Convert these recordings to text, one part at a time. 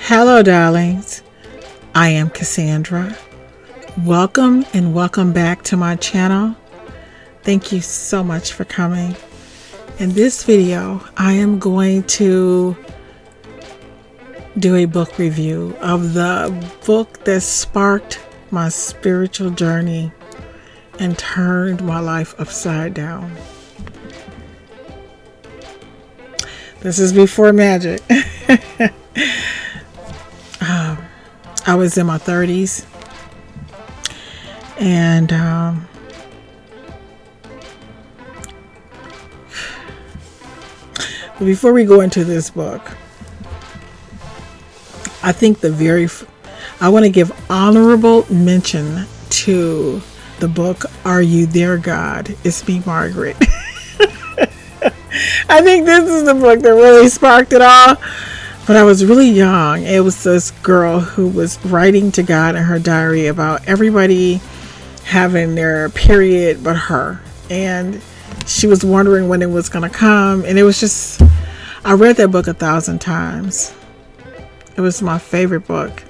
Hello, darlings. I am Cassandra. Welcome and welcome back to my channel. Thank you so much for coming. In this video, I am going to do a book review of the book that sparked my spiritual journey and turned my life upside down. This is before Magick. I was in my 30s, and before we go into this book, I think I want to give honorable mention to the book Are You There, God? It's Me, Margaret. I think this is the book that really sparked it all. But I was really young. It was this girl who was writing to God in her diary about everybody having their period but her. And she was wondering when it was going to come. And it was just, I read that book 1,000 times. It was my favorite book.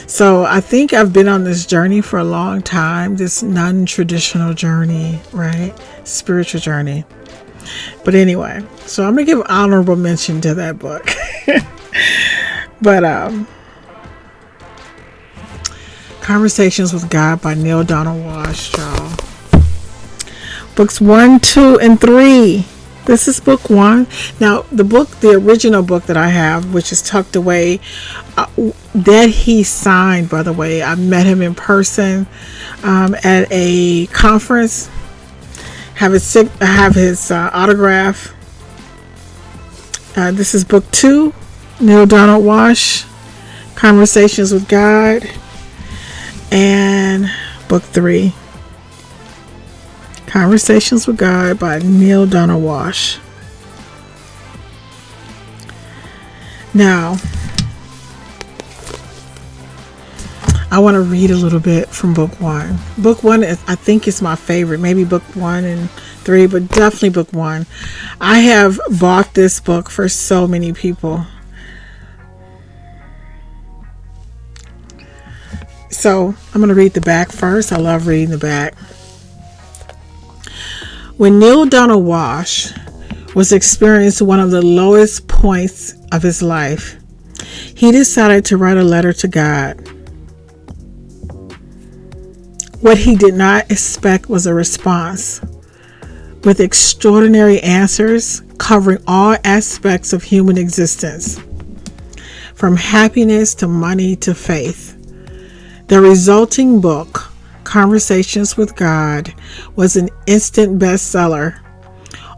So I think I've been on this journey for a long time, this non-traditional journey, right? Spiritual journey. But anyway, so I'm going to give honorable mention to that book. But Conversations with God by Neale Walsch, y'all. Books 1, 2, and 3. This is book 1. Now, the original book that I have, which is tucked away, that he signed, by the way. I met him in person at a conference. Have his autograph. This is book 2, Neale Walsch, Conversations with God, and book 3, Conversations with God by Neale Walsch. Now, I want to read a little bit from book 1. Book 1 I think is my favorite. Maybe book 1 and 3, but definitely book 1. I have bought this book for so many people. So I'm going to read the back first. I love reading the back. When Neale Walsch was experiencing one of the lowest points of his life, he decided to write a letter to God. What he did not expect was a response with extraordinary answers covering all aspects of human existence, from happiness to money to faith. The resulting book, Conversations with God, was an instant bestseller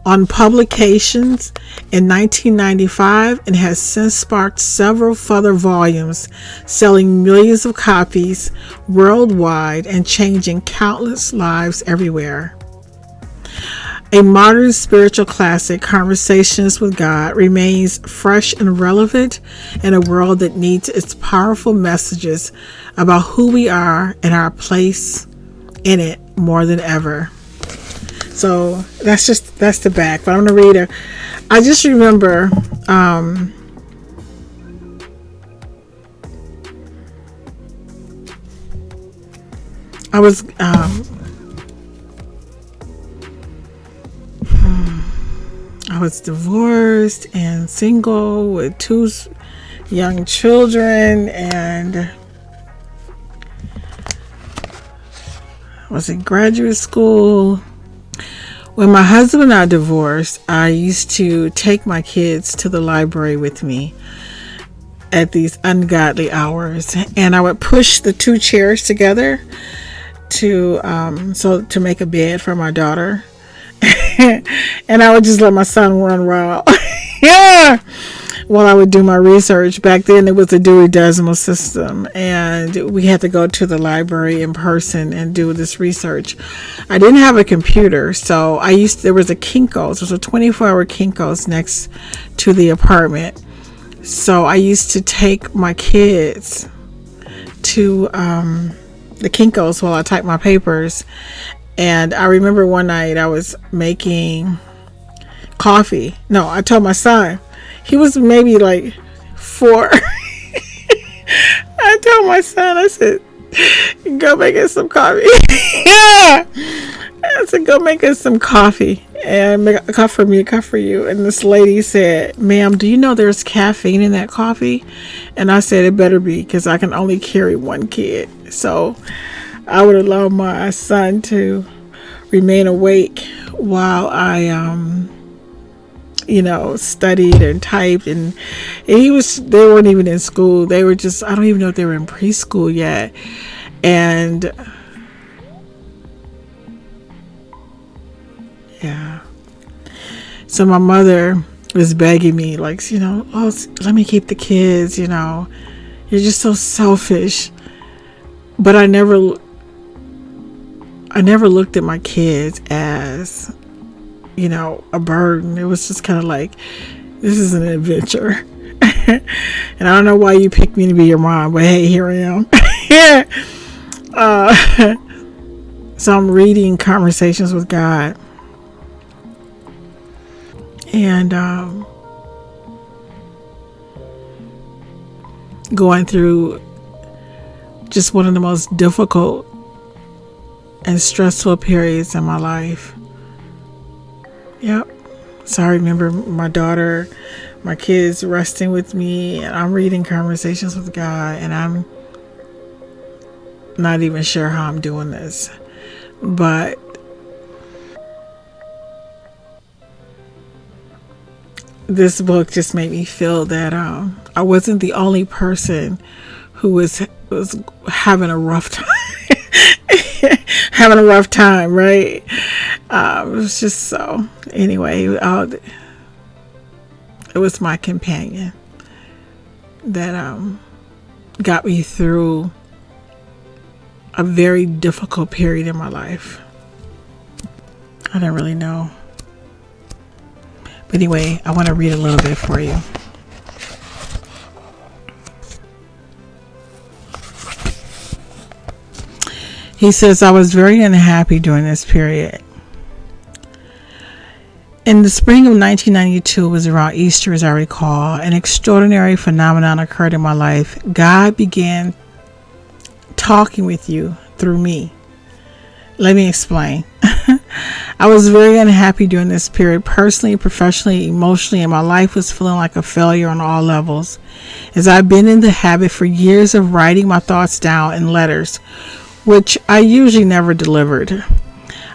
on publications in 1995 and has since sparked several further volumes, selling millions of copies worldwide and changing countless lives everywhere. A modern spiritual classic, Conversations with God, remains fresh and relevant in a world that needs its powerful messages about who we are and our place in it more than ever. So that's the back. But I'm going to read it. I just remember I was divorced and single with 2 young children, and was in graduate school. When my husband and I divorced, I used to take my kids to the library with me at these ungodly hours, and I would push the 2 chairs together to make a bed for my daughter. And I would just let my son run wild. Yeah. While I would do my research. Back then it was a Dewey Decimal System, and we had to go to the library in person and do this research. I didn't have a computer, so there was a Kinko's. There was a 24-hour Kinko's next to the apartment. So I used to take my kids to the Kinko's while I typed my papers. And I remember one night I was making coffee. No, I told my son. He was maybe like 4. I told my son, I said, go make us some coffee. Yeah. I said, go make us some coffee. And make a cup for me, a cup for you. And this lady said, ma'am, do you know there's caffeine in that coffee? And I said, it better be, because I can only carry one kid. So I would allow my son to remain awake while I studied and typed, and they weren't even in school. They were just, I don't even know if they were in preschool yet. And yeah, so my mother was begging me, like, oh, let me keep the kids, you're just so selfish. But I never looked at my kids as a burden. It was just kind of like, this is an adventure. And I don't know why you picked me to be your mom, but hey, here I am. Yeah. So I'm reading Conversations with God, and going through just one of the most difficult and stressful periods in my life. Yep. So I remember my daughter, my kids resting with me, and I'm reading Conversations with God, and I'm not even sure how I'm doing this. But this book just made me feel that I wasn't the only person who was having a rough time. Having a rough time, right? It was just so. Anyway, it was my companion that got me through a very difficult period in my life. I don't really know. But anyway, I want to read a little bit for you. He says, I was very unhappy during this period. In the spring of 1992, it was around Easter, as I recall, an extraordinary phenomenon occurred in my life. God began talking with you through me. Let me explain. I was very unhappy during this period, personally, professionally, emotionally, and my life was feeling like a failure on all levels, as I've been in the habit for years of writing my thoughts down in letters, which I usually never delivered.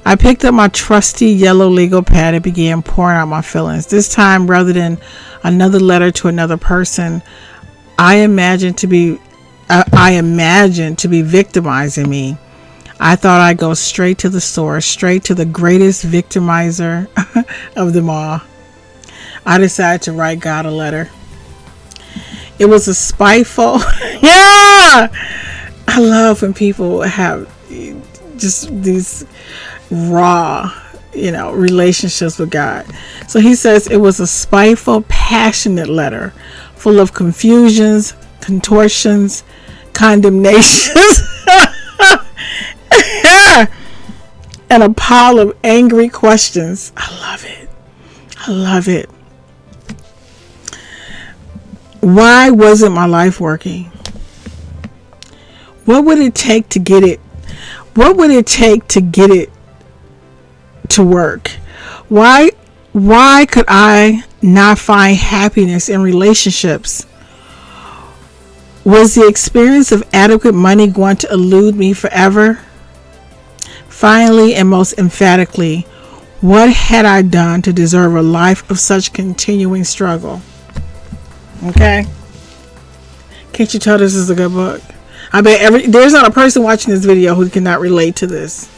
I picked up my trusty yellow legal pad and began pouring out my feelings. This time, rather than another letter to another person, I imagined to be victimizing me. I thought I'd go straight to the source, straight to the greatest victimizer of them all. I decided to write God a letter. It was a spiteful, yeah! I love when people have just these raw, relationships with God. So he says it was a spiteful, passionate letter full of confusions, contortions, condemnations, and a pile of angry questions. I love it. I love it. Why wasn't my life working? What would it take to get it? What would it take to get it to work? Why could I not find happiness in relationships? Was the experience of adequate money going to elude me forever? Finally, and most emphatically, what had I done to deserve a life of such continuing struggle? Okay? Can't you tell this is a good book? I bet there's not a person watching this video who cannot relate to this.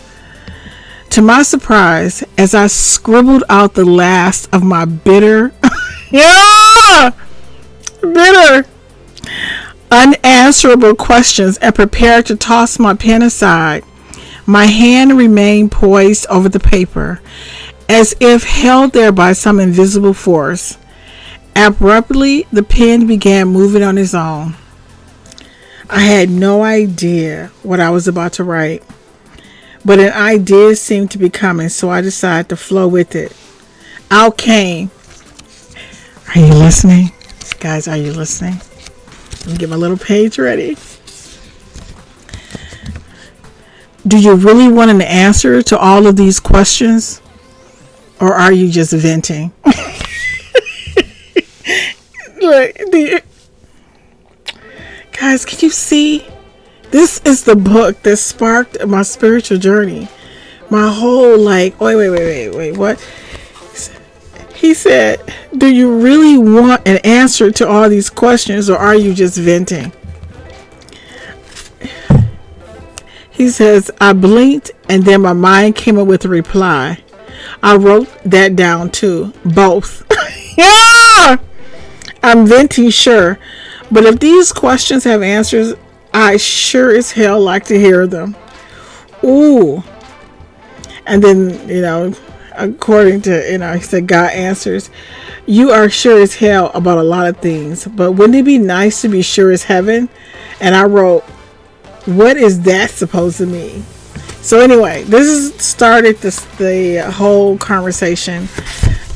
To my surprise, as I scribbled out the last of my bitter, unanswerable questions and prepared to toss my pen aside, my hand remained poised over the paper, as if held there by some invisible force. Abruptly, the pen began moving on its own. I had no idea what I was about to write, but an idea seemed to be coming, so I decided to flow with it. Out came. Are you listening? Guys, are you listening? Let me get my little page ready. Do you really want an answer to all of these questions? Or are you just venting? Look, guys, can you see? This is the book that sparked my spiritual journey. My whole wait, what? He said, do you really want an answer to all these questions, or are you just venting? He says, I blinked and then my mind came up with a reply. I wrote that down too. Both. Yeah! I'm venting, sure. But if these questions have answers, I sure as hell like to hear them. Ooh. And then, according to, he said, God answers. You are sure as hell about a lot of things. But wouldn't it be nice to be sure as heaven? And I wrote, what is that supposed to mean? So anyway, this started the whole conversation.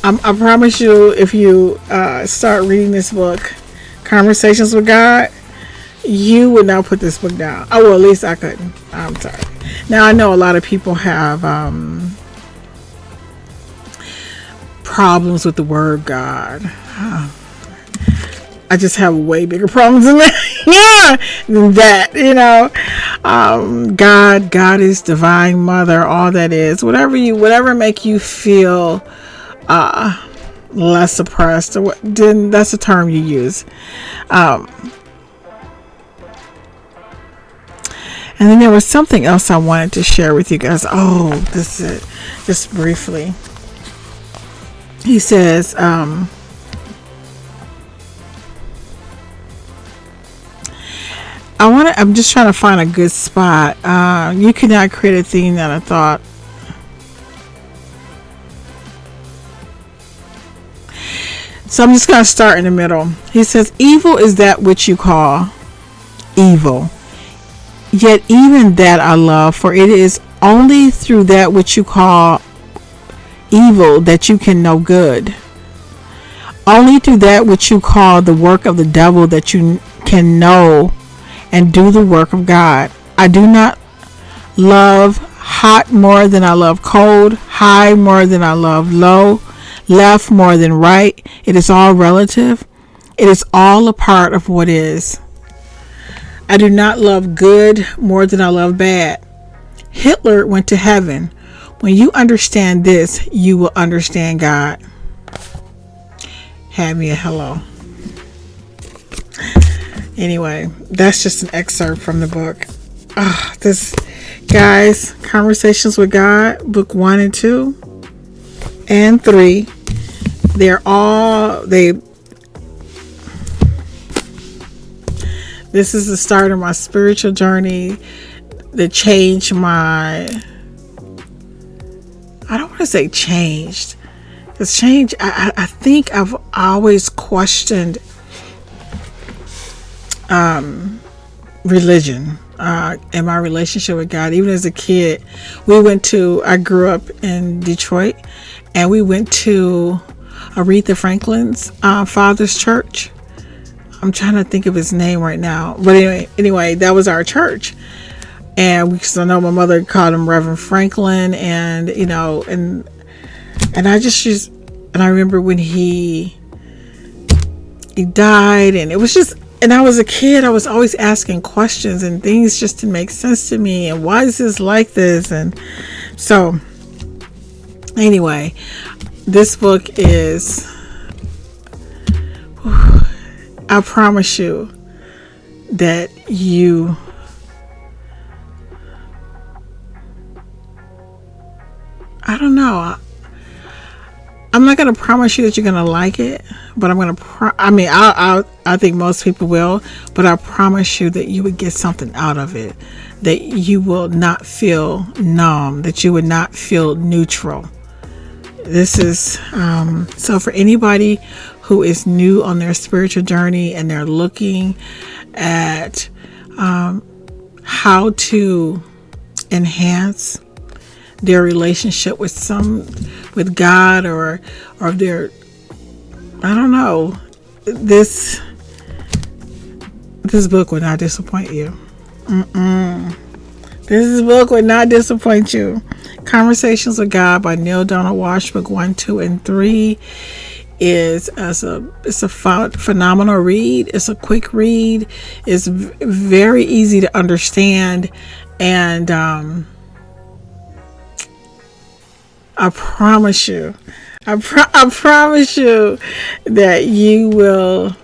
I promise you, if you start reading this book, Conversations with God, you would not put this book down. Oh, well, at least I couldn't. I'm sorry. Now, I know a lot of people have problems with the word God. I just have way bigger problems than that. Than that, God is divine mother, all that is. Whatever make you feel less oppressed, or then that's the term you use. And then there was something else I wanted to share with you guys. Oh, this is it. Just briefly. He says, I'm just trying to find a good spot. You cannot create a thing that I thought. So I'm just going to start in the middle. He says, evil is that which you call evil. Yet even that I love, for it is only through that which you call evil that you can know good. Only through that which you call the work of the devil that you can know and do the work of God. I do not love hot more than I love cold, high more than I love low, left more than right. It is all relative. It is all a part of what is. I do not love good more than I love bad. Hitler went to heaven. When you understand this, you will understand God. Have me a hello. Anyway, that's just an excerpt from the book. This, guys, Conversations with God, book 1 and 2 and 3. This is the start of my spiritual journey that changed I don't want to say changed. Because change, I think I've always questioned religion and my relationship with God. Even as a kid, I grew up in Detroit, and we went to Aretha Franklin's father's church. I'm trying to think of his name right now, but anyway, that was our church. And because I know my mother called him Reverend Franklin, and I remember when he died, and it was just, and I was a kid, I was always asking questions, and things just didn't make sense to me, and why is this like this? And so anyway, this book is, I promise you that I don't know. I'm not going to promise you that you're going to like it, but I'm going to, I think most people will, but I promise you that you would get something out of it, that you will not feel numb, that you would not feel neutral. This is, so for anybody who is new on their spiritual journey and they're looking at how to enhance their relationship with God, or their, I don't know, this book will not disappoint you. This book would not disappoint you. Conversations with God by Neale Donald Walsch, book 1, 2, and 3 it's a phenomenal read. It's a quick read. It's very easy to understand, and I promise you, I promise you that you will.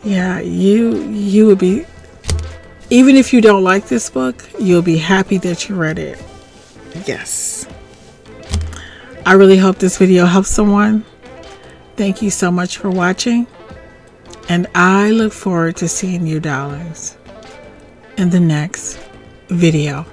Yeah, you would be. Even if you don't like this book, you'll be happy that you read it. Yes. I really hope this video helps someone. Thank you so much for watching. And I look forward to seeing you, darlings, in the next video.